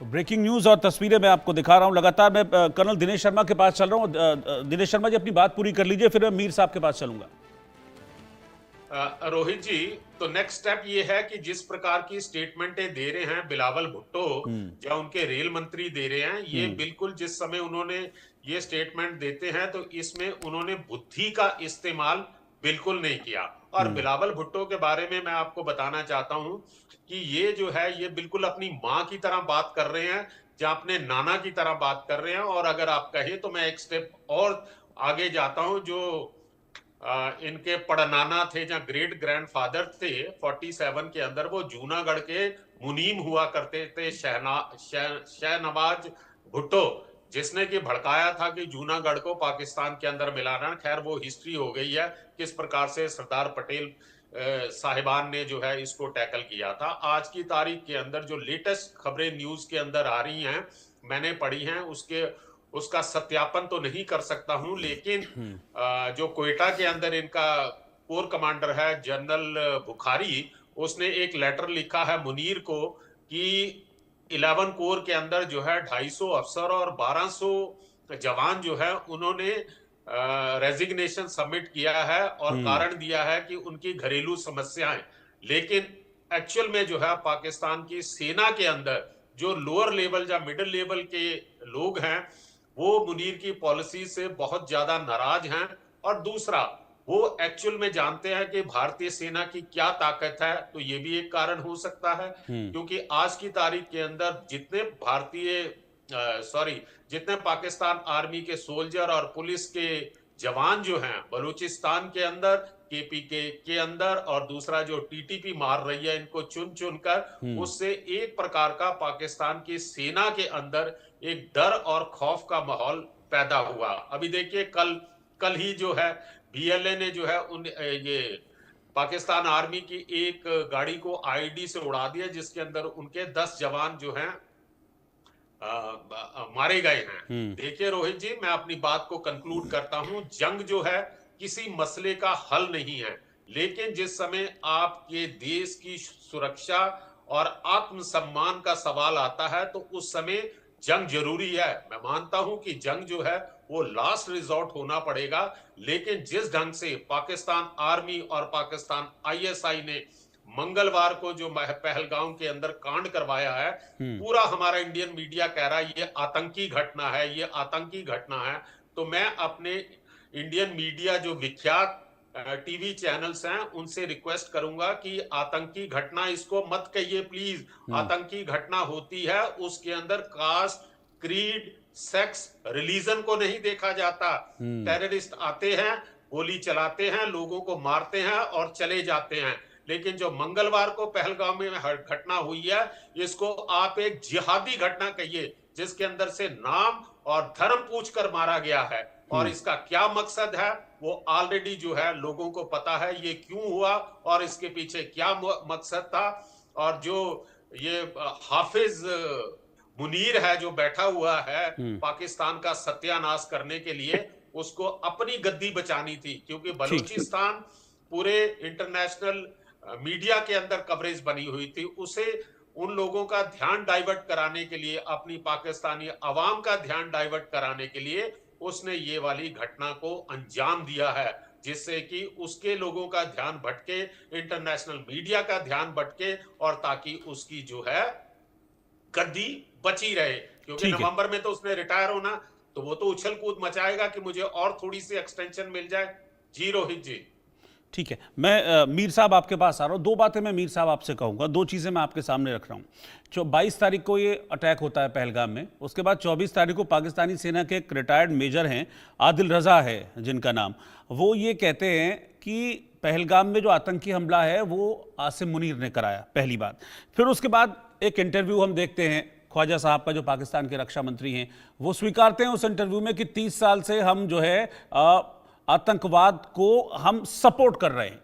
तो breaking news और तस्वीरें मैं आपको दिखा रहा हूं लगातार। मैं कर्नल दिनेश शर्मा के पास चल रहा हूं। दिनेश शर्मा जी, अपनी बात पूरी कर लीजिए, फिर मैं मीर साहब के पास चलूंगा। रोहित जी, तो नेक्स्ट स्टेप ये है कि जिस प्रकार की स्टेटमेंटें दे रहे हैं बिलावल भुट्टो या उनके रेल मंत्री दे रहे हैं, ये बिल्कुल जिस समय उन्होंने ये स्टेटमेंट देते हैं तो इसमें उन्होंने बुद्धि का इस्तेमाल बिल्कुल नहीं किया। और बिलावल भुट्टो के बारे में मैं आपको बताना चाहता हूं कि ये जो है ये बिल्कुल अपनी माँ की तरह बात कर रहे हैं या अपने नाना की तरह बात कर रहे हैं। और अगर आप कहें तो मैं एक स्टेप और आगे जाता हूं, जो इनके पड़नाना थे या ग्रेट ग्रैंडफादर थे 47 के अंदर, वो जूनागढ़ के मुनीम हुआ करते थे, शहनवाज भुट्टो, जिसने कि भड़काया था कि जूनागढ़ को पाकिस्तान के अंदर मिलाना। खैर वो हिस्ट्री हो गई है किस प्रकार से सरदार पटेल साहिबान ने जो है इसको टैकल किया था। आज की तारीख के अंदर जो लेटेस्ट खबरें न्यूज के अंदर आ रही हैं, मैंने पढ़ी हैं, उसका सत्यापन तो नहीं कर सकता हूं, लेकिन जो कोयटा के अंदर इनका कोर कमांडर है जनरल बुखारी, उसने एक लेटर लिखा है मुनीर को कि 11 कोर के अंदर जो है 250 अफसर और 1200 जवान जो है उन्होंने रेजिग्नेशन सबमिट किया है और कारण दिया है कि उनकी घरेलू समस्याएं। लेकिन एक्चुअल में जो है पाकिस्तान की सेना के अंदर जो लोअर लेवल या मिडिल लेवल के लोग हैं, वो मुनीर की पॉलिसी से बहुत ज्यादा नाराज हैं। और दूसरा, वो एक्चुअल में जानते हैं कि भारतीय सेना की क्या ताकत है, तो ये भी एक कारण हो सकता है। क्योंकि आज की तारीख के अंदर जितने पाकिस्तान आर्मी के सोल्जर और पुलिस के जवान जो हैं बलूचिस्तान के अंदर, केपीके के अंदर, और दूसरा जो टीटीपी मार रही है इनको चुन चुन कर, उससे एक प्रकार का पाकिस्तान की सेना के अंदर एक डर और खौफ का माहौल पैदा हुआ। अभी देखिए, कल कल ही जो है बीएलए ने जो है ये पाकिस्तान आर्मी की एक गाड़ी को आईडी से उड़ा दिया, जिसके अंदर उनके 10 जवान जो हैं मारे गए हैं। देखिए रोहित जी, मैं अपनी बात को कंक्लूड करता हूं। जंग जो है किसी मसले का हल नहीं है, लेकिन जिस समय आपके देश की सुरक्षा और आत्मसम्मान का सवाल आता है तो उस समय जंग जरूरी है। मैं मानता हूं कि जंग जो है वो लास्ट रिजॉर्ट होना पड़ेगा, लेकिन जिस ढंग से पाकिस्तान आर्मी और पाकिस्तान आईएसआई ने मंगलवार को जो पहलगाम के अंदर कांड करवाया है, पूरा हमारा इंडियन मीडिया कह रहा है ये आतंकी घटना है, ये आतंकी घटना है। तो मैं अपने इंडियन मीडिया जो विख्यात टीवी चैनल्स हैं उनसे रिक्वेस्ट करूंगा कि आतंकी घटना इसको मत कहिए प्लीज। आतंकी घटना होती है उसके अंदर कास्ट, क्रीड, सेक्स, रिलीजन को नहीं देखा जाता। टेररिस्ट आते हैं, गोली चलाते हैं, लोगों को मारते हैं और चले जाते हैं। लेकिन जो मंगलवार को पहलगाम में घटना हुई है, इसको आप एक जिहादी घटना कहिए, जिसके अंदर से नाम और धर्म पूछकर मारा गया है। और इसका क्या मकसद है वो ऑलरेडी जो है लोगों को पता है, ये क्यों हुआ और इसके पीछे क्या मकसद था। और जो ये हाफिज मुनीर है जो बैठा हुआ है पाकिस्तान का सत्यानाश करने के लिए, उसको अपनी गद्दी बचानी थी, क्योंकि ठीक है। बलूचिस्तान पूरे इंटरनेशनल मीडिया के अंदर कवरेज बनी हुई थी। उसे उन लोगों का ध्यान डाइवर्ट कराने के लिए, अपनी पाकिस्तानी अवाम का ध्यान डाइवर्ट कराने के लिए उसने ये वाली घटना को अंजाम दिया है, जिससे कि उसके लोगों का ध्यान भटके, इंटरनेशनल मीडिया का ध्यान भटके, और ताकि उसकी जो है गद्दी बची रहे। क्योंकि ठीक है। नवंबर में तो उसने रिटायर होना, तो वो तो उछल कूद मचाएगा कि मुझे और थोड़ी सी एक्सटेंशन मिल जाए। जी रोहित जी। ठीक है, मैं मीर साहब आपके पास आ रहा हूं। दो बातें मैं मीर साहब आपसे कहूंगा, दो चीजें मैं आपके सामने रख रहा हूं। 22 तारीख को ये अटैक होता है पहलगाम में, उसके बाद 24 तारीख को पाकिस्तानी सेना के एक रिटायर्ड मेजर हैं, आदिल रजा है जिनका नाम, वो ये कहते हैं कि पहलगाम में जो आतंकी हमला है वो आसिम मुनीर ने कराया, पहली बात। फिर उसके बाद एक इंटरव्यू हम देखते हैं ख्वाजा साहब का, जो पाकिस्तान के रक्षा मंत्री हैं, वो स्वीकारते हैं उस इंटरव्यू में कि 30 साल से हम जो है आतंकवाद को हम सपोर्ट कर रहे हैं।